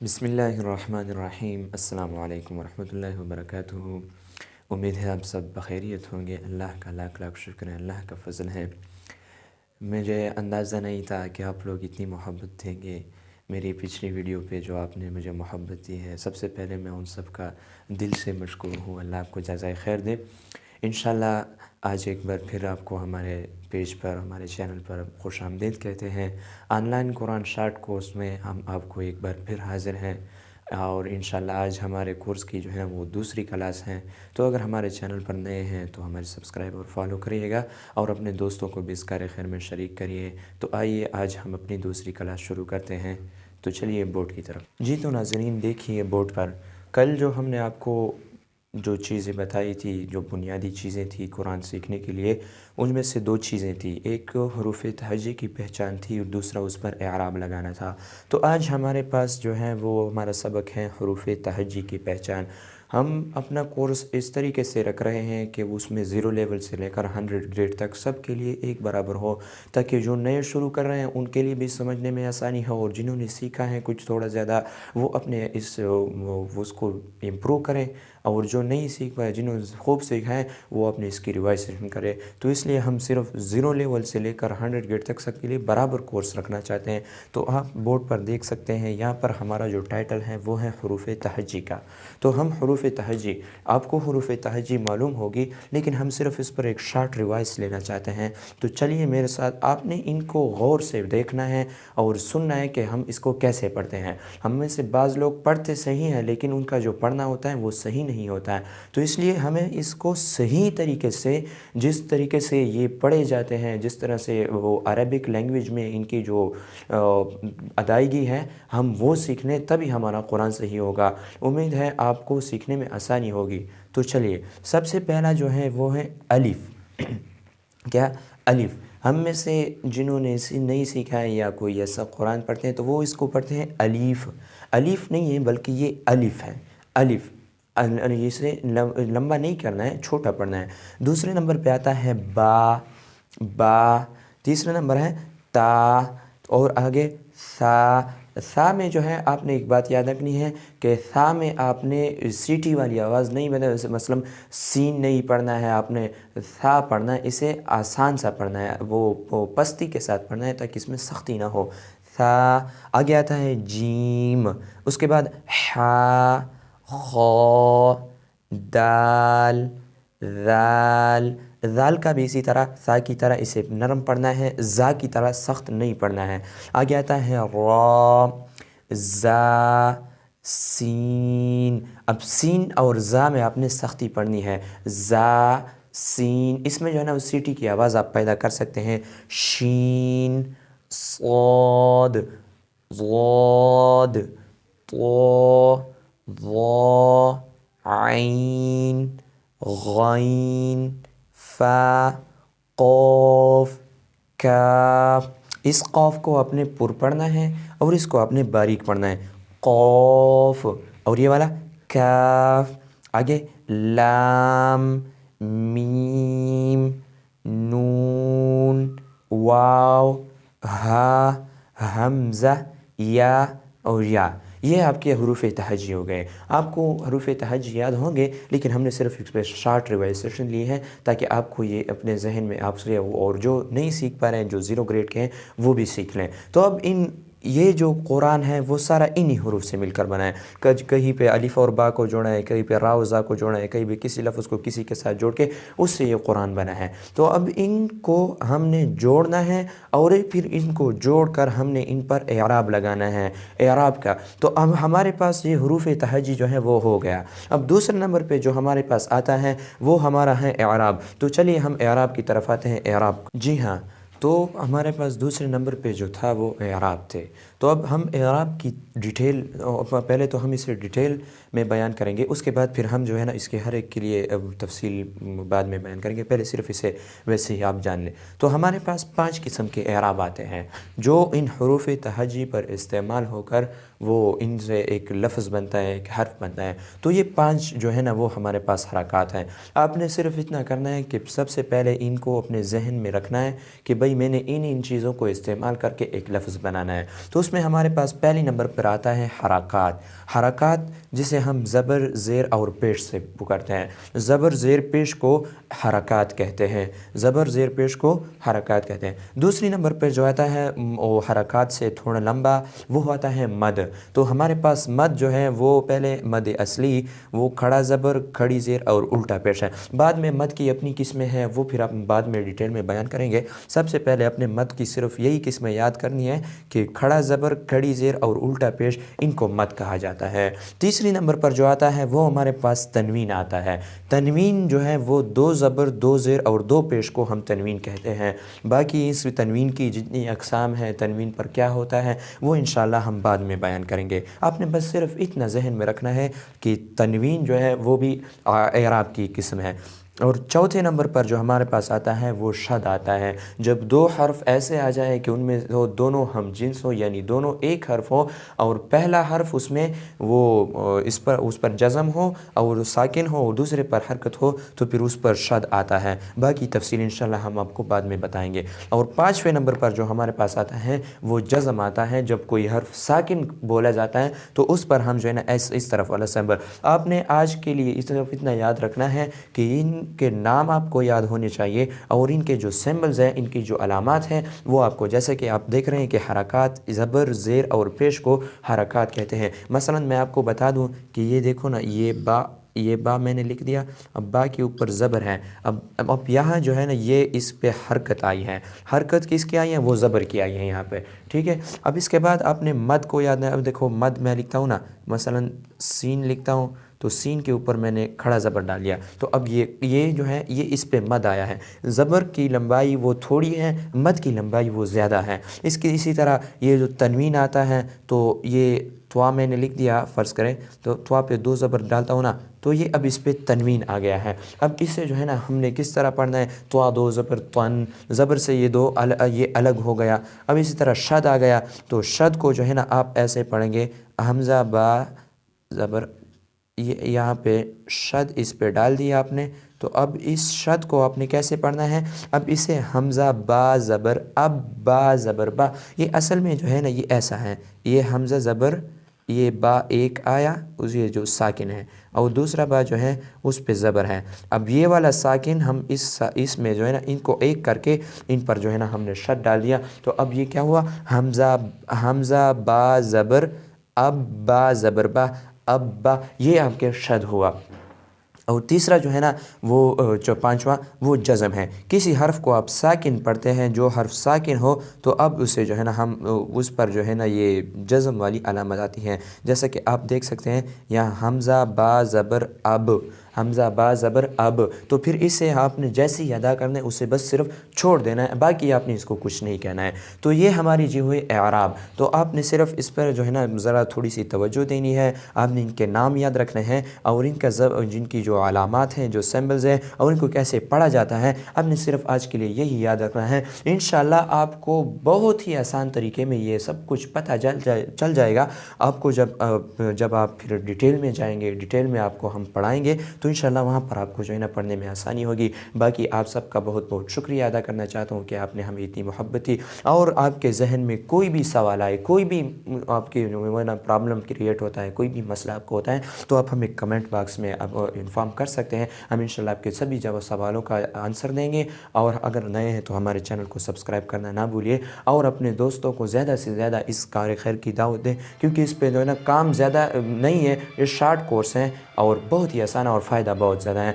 بسم اللہ الرحمن الرحیم۔ السلام علیکم ورحمۃ اللہ وبرکاتہ۔ امید ہے آپ سب بخیریت ہوں گے۔ اللہ کا لاکھ لاکھ شکر ہے، اللہ کا فضل ہے۔ مجھے اندازہ نہیں تھا کہ آپ لوگ اتنی محبت دیں گے میری پچھلی ویڈیو پہ جو آپ نے مجھے محبت دی ہے۔ سب سے پہلے میں ان سب کا دل سے مشکور ہوں۔ اللہ آپ کو جزائے خیر دے۔ انشاءاللہ آج ایک بار پھر آپ کو ہمارے پیج پر، ہمارے چینل پر خوش آمدید کہتے ہیں۔ On line Quran short course میں ہم آپ کو ایک بار پھر حاضر ہیں، اور انشاءاللہ آج ہمارے کورس کی جو ہے وہ دوسری کلاس ہیں۔ تو اگر ہمارے چینل پر نئے ہیں تو ہمارے سبسکرائب اور فالو کریے گا، اور اپنے دوستوں کو بھی اس کار خیر میں شریک کریے۔ تو آئیے آج ہم اپنی دوسری کلاس شروع کرتے ہیں۔ تو چلیے بورڈ کی طرف۔ جی تو ناظرین دیکھیے بورڈ پر کل جو ہم نے آپ کو جو چیزیں بتائی تھی، جو بنیادی چیزیں تھیں قرآن سیکھنے کے لیے، ان میں سے دو چیزیں تھیں۔ ایک حروف تہجی کی پہچان تھی اور دوسرا اس پر اعراب لگانا تھا۔ تو آج ہمارے پاس جو ہے وہ ہمارا سبق ہے حروف تہجی کی پہچان۔ ہم اپنا کورس اس طریقے سے رکھ رہے ہیں کہ اس میں 0 لیول سے لے کر 100 گریڈ تک سب کے لیے ایک برابر ہو، تاکہ جو نئے شروع کر رہے ہیں ان کے لیے بھی سمجھنے میں آسانی ہو، اور جنہوں نے سیکھا ہے کچھ تھوڑا زیادہ وہ اپنے اس کو امپروو کریں، اور جو نہیں سیکھ پائے جنہوں نے خوب سیکھا ہے وہ اپنے اس کی ریوائزیشن کرے۔ تو اس لیے ہم صرف 0 لیول سے لے کر 100 گریڈ تک سب کے لیے برابر کورس رکھنا چاہتے ہیں۔ تو آپ بورڈ پر دیکھ سکتے ہیں، یہاں پر ہمارا جو ٹائٹل ہے وہ ہے حروف تہجی کا۔ تو ہم حروف تہجی، آپ کو حروف تہجی معلوم ہوگی، لیکن ہم صرف اس پر ایک شارٹ ریوائز لینا چاہتے ہیں۔ تو چلیے میرے ساتھ، آپ نے ان کو غور سے دیکھنا ہے اور سننا ہے کہ ہم اس کو کیسے پڑھتے ہیں۔ ہم میں سے بعض لوگ پڑھتے صحیح ہیں لیکن ان کا جو پڑھنا ہوتا ہے وہ صحیح نہیں ہوتا ہے۔ تو اس لیے ہمیں اس کو صحیح طریقے سے، جس طریقے سے یہ پڑھے جاتے ہیں، جس طرح سے وہ عربک لینگویج میں ان کی جو ادائیگی ہے، ہم وہ سیکھ لیں تبھی ہمارا قرآن صحیح ہوگا۔ امید ہے آپ کو سیکھنے میں آسانی ہوگی۔ تو چلیے سب سے پہلا جو ہے وہ ہے الف۔ کیا؟ الف۔ ہم میں سے جنہوں نے اسے نہیں سیکھا ہے یا کوئی ایسا قرآن پڑھتے ہیں تو وہ اس کو پڑھتے ہیں الف۔ الف نہیں ہے بلکہ یہ الف ہے، الف۔ اسے لمبا نہیں کرنا ہے، چھوٹا پڑھنا ہے۔ دوسرے نمبر پہ آتا ہے با، با۔ تیسرا نمبر ہے تا، اور آگے سا۔ سا میں جو ہے آپ نے ایک بات یاد رکھنی ہے کہ سا میں آپ نے سیٹی والی آواز نہیں بنا، مثلا سین نہیں پڑھنا ہے، آپ نے سا پڑھنا ہے۔ اسے آسان سا پڑھنا ہے، وہ پستی کے ساتھ پڑھنا ہے تاکہ اس میں سختی نہ ہو۔ سا۔ آگے آتا ہے جیم، اس کے بعد حا، خا، دال، ذال۔ ذال کا بھی اسی طرح سا کی طرح اسے نرم پڑھنا ہے، زا کی طرح سخت نہیں پڑھنا ہے۔ آگے آتا ہے را، زا، سین۔ اب سین اور زا میں آپ نے سختی پڑھنی ہے، زا، سین۔ اس میں جو ہے نا سیٹی کی آواز آپ پیدا کر سکتے ہیں۔ شین، صاد، ضاد، طا، ظا، عین، غین، فا، قاف، کاف۔ اس قاف کو آپ نے پر پڑھنا ہے اور اس کو آپ نے باریک پڑھنا ہے، قاف۔ اور یہ والا کاف۔ آگے لام، میم، نون، واو، ہا، حمزہ، یا اور یا۔ یہ آپ کے حروف تہجی ہو گئے۔ آپ کو حروف تہجی یاد ہوں گے، لیکن ہم نے صرف اس پہ شارٹ ریوائزیشن لی ہے تاکہ آپ کو یہ اپنے ذہن میں آپ سے، اور جو نہیں سیکھ پا رہے ہیں، جو 0 گریڈ کے ہیں، وہ بھی سیکھ لیں۔ تو اب یہ جو قرآن ہے وہ سارا انہی حروف سے مل کر بنا ہے۔ کہیں پہ الف اور با کو جوڑا ہے، کہیں پہ را و زا کو جوڑا ہے، کہیں پہ کسی لفظ کو کسی کے ساتھ جوڑ کے اس سے یہ قرآن بنا ہے۔ تو اب ان کو ہم نے جوڑنا ہے، اور پھر ان کو جوڑ کر ہم نے ان پر اعراب لگانا ہے، اعراب کا۔ تو اب ہمارے پاس یہ حروف تہجی جو ہے وہ ہو گیا۔ اب دوسرے نمبر پہ جو ہمارے پاس آتا ہے وہ ہمارا ہے اعراب۔ تو چلیے ہم اعراب کی طرف آتے ہیں۔ اعراب، جی ہاں، تو ہمارے پاس دوسرے نمبر پہ جو تھا وہ اعراب تھے۔ تو اب ہم اعراب کی ڈیٹیل، پہلے تو ہم اسے ڈیٹیل میں بیان کریں گے، اس کے بعد پھر ہم جو ہے نا اس کے ہر ایک کے لیے تفصیل بعد میں بیان کریں گے، پہلے صرف اسے ویسے ہی آپ جان لیں۔ تو ہمارے پاس 5 قسم کے اعراب آتے ہیں جو ان حروف تہجی پر استعمال ہو کر وہ ان سے ایک لفظ بنتا ہے، ایک حرف بنتا ہے۔ تو یہ 5 جو ہے نا وہ ہمارے پاس حرکات ہیں۔ آپ نے صرف اتنا کرنا ہے کہ سب سے پہلے ان کو اپنے ذہن میں رکھنا ہے کہ بھئی میں نے ان چیزوں کو استعمال کر کے ایک لفظ بنانا ہے۔ تو اس اس میں ہمارے پاس پہلی نمبر پر آتا ہے حرکات۔ حرکات جسے ہم زبر زیر اور پیش سے پکارتے ہیں، زبر زیر پیش کو حرکات کہتے ہیں، زبر زیر پیش کو حرکات کہتے ہیں۔ دوسری نمبر پہ جو آتا ہے وہ حرکات سے تھوڑا لمبا، وہ آتا ہے مد۔ تو ہمارے پاس مد جو ہے وہ پہلے مد اصلی، وہ کھڑا زبر کھڑی زیر اور الٹا پیش ہے۔ بعد میں مد کی اپنی قسمیں ہیں، وہ پھر آپ بعد میں ڈیٹیل میں بیان کریں گے۔ سب سے پہلے اپنے مد کی صرف یہی قسمیں یاد کرنی ہے کہ کھڑا زبر کھڑی زیر اور الٹا پیش، ان کو مد کہا جاتا ہے۔ تیسری نمبر پر جو آتا ہے وہ ہمارے پاس تنوین آتا ہے۔ تنوین جو ہے وہ 2 زبر 2 زیر اور 2 پیش کو ہم تنوین کہتے ہیں۔ باقی اس تنوین کی جتنی اقسام ہیں، تنوین پر کیا ہوتا ہے، وہ انشاءاللہ ہم بعد میں بیان کریں گے۔ آپ نے بس صرف اتنا ذہن میں رکھنا ہے کہ تنوین جو ہے وہ بھی اعراب کی قسم ہے۔ اور چوتھے نمبر پر جو ہمارے پاس آتا ہے وہ شد آتا ہے۔ جب 2 حرف ایسے آ جائے کہ ان میں وہ دونوں ہم جنس ہوں، یعنی دونوں ایک حرف ہو، اور پہلا حرف اس میں وہ اس پر جزم ہو اور ساکن ہو اور دوسرے پر حرکت ہو، تو پھر اس پر شد آتا ہے۔ باقی تفصیل انشاءاللہ ہم آپ کو بعد میں بتائیں گے۔ اور 5ویں نمبر پر جو ہمارے پاس آتا ہے وہ جزم آتا ہے۔ جب کوئی حرف ساکن بولا جاتا ہے تو اس پر ہم جو ہے نا اس طرف والا سمبل، آپ نے آج کے لیے اس طرف اتنا یاد رکھنا ہے کہ ان کے نام آپ کو یاد ہونے چاہیے، اور ان کے جو سمبلز ہیں، ان کی جو علامات ہیں، وہ آپ کو، جیسے کہ آپ دیکھ رہے ہیں کہ حرکات زبر زیر اور پیش کو حرکات کہتے ہیں۔ مثلا میں آپ کو بتا دوں کہ یہ دیکھو نا، یہ با میں نے لکھ دیا، اب با کے اوپر زبر ہے، اب یہاں جو ہے نا یہ اس پہ حرکت آئی ہے۔ حرکت کس کی آئی ہے؟ وہ زبر کی آئی ہے یہاں پہ، ٹھیک ہے۔ اب اس کے بعد آپ نے مد کو یاد ہے۔ اب دیکھو مد میں لکھتا ہوں نا، مثلا سین لکھتا ہوں تو سین کے اوپر میں نے کھڑا زبر ڈال لیا، تو اب یہ جو ہے یہ اس پہ مد آیا ہے۔ زبر کی لمبائی وہ تھوڑی ہے، مد کی لمبائی وہ زیادہ ہے۔ اسی طرح یہ جو تنوین آتا ہے تو یہ توا میں نے لکھ دیا، فرض کریں تو توا پہ 2 زبر ڈالتا ہوں نا، تو یہ اب اس پہ تنوین آ گیا ہے۔ اب اسے جو ہے نا ہم نے کس طرح پڑھنا ہے، توا 2 زبر تون، زبر سے یہ 2 یہ الگ ہو گیا۔ اب اسی طرح شد آ گیا، تو شد کو جو ہے نا آپ ایسے پڑھیں گے، حمزہ با زبر، یہاں پہ شد اس پہ ڈال دیا آپ نے، تو اب اس شد کو آپ نے کیسے پڑھنا ہے، اب اسے حمزہ با زبر اب با زبر با، یہ اصل میں جو ہے نا یہ ایسا ہے، یہ حمزہ زبر، یہ با ایک آیا، یہ جو ساکن ہے، اور دوسرا با جو ہے اس پہ زبر ہے۔ اب یہ والا ساکن ہم اس میں جو ہے نا ان کو ایک کر کے ان پر جو ہے نا ہم نے شد ڈال دیا، تو اب یہ کیا ہوا، حمزہ با زبر اب با زبر با اب با، یہ آپ کے شد ہوا۔ اور تیسرا جو ہے نا وہ جو 5واں وہ جزم ہے۔ کسی حرف کو آپ ساکن پڑھتے ہیں، جو حرف ساکن ہو تو اب اسے جو ہے نا ہم اس پر جو ہے نا یہ جزم والی علامت آتی ہیں، جیسا کہ آپ دیکھ سکتے ہیں یہاں حمزہ با زبر اب، حمزہ با زبر اب، تو پھر اسے آپ نے جیسے ہی ادا کرنا ہے اسے بس صرف چھوڑ دینا ہے، باقی آپ نے اس کو کچھ نہیں کہنا ہے۔ تو یہ ہماری جی ہوئی اعراب، تو آپ نے صرف اس پر جو ہے نا ذرا تھوڑی سی توجہ دینی ہے، آپ نے ان کے نام یاد رکھنے ہیں، اور ان کا جن کی جو علامات ہیں، جو سمبلز ہیں، اور ان کو کیسے پڑھا جاتا ہے، آپ نے صرف آج کے لیے یہی یاد رکھنا ہے۔ انشاءاللہ آپ کو بہت ہی آسان طریقے میں یہ سب کچھ پتہ چل جائے گا۔ آپ کو جب آپ پھر ڈیٹیل میں جائیں گے، ڈیٹیل میں آپ کو ہم پڑھائیں گے، تو انشاءاللہ وہاں پر آپ کو جو ہے نا پڑھنے میں آسانی ہوگی۔ باقی آپ سب کا بہت بہت شکریہ ادا کرنا چاہتا ہوں کہ آپ نے ہمیں اتنی محبت دی، اور آپ کے ذہن میں کوئی بھی سوال آئے، کوئی بھی آپ کی پرابلم کریٹ ہوتا ہے، کوئی بھی مسئلہ آپ کو ہوتا ہے، تو آپ ہمیں کمنٹ باکس میں انفارم کر سکتے ہیں، ہم انشاءاللہ آپ کے سبھی سوالوں کا آنسر دیں گے۔ اور اگر نئے ہیں تو ہمارے چینل کو سبسکرائب کرنا نہ بھولیے، اور اپنے دوستوں کو زیادہ سے زیادہ اس کار خیر کی دعوت دیں، کیونکہ اس پہ جو ہے نا کام زیادہ نہیں ہے، یہ شارٹ کورس ہیں اور بہت ہی آسان اور فائدہ بہت زیادہ ہے۔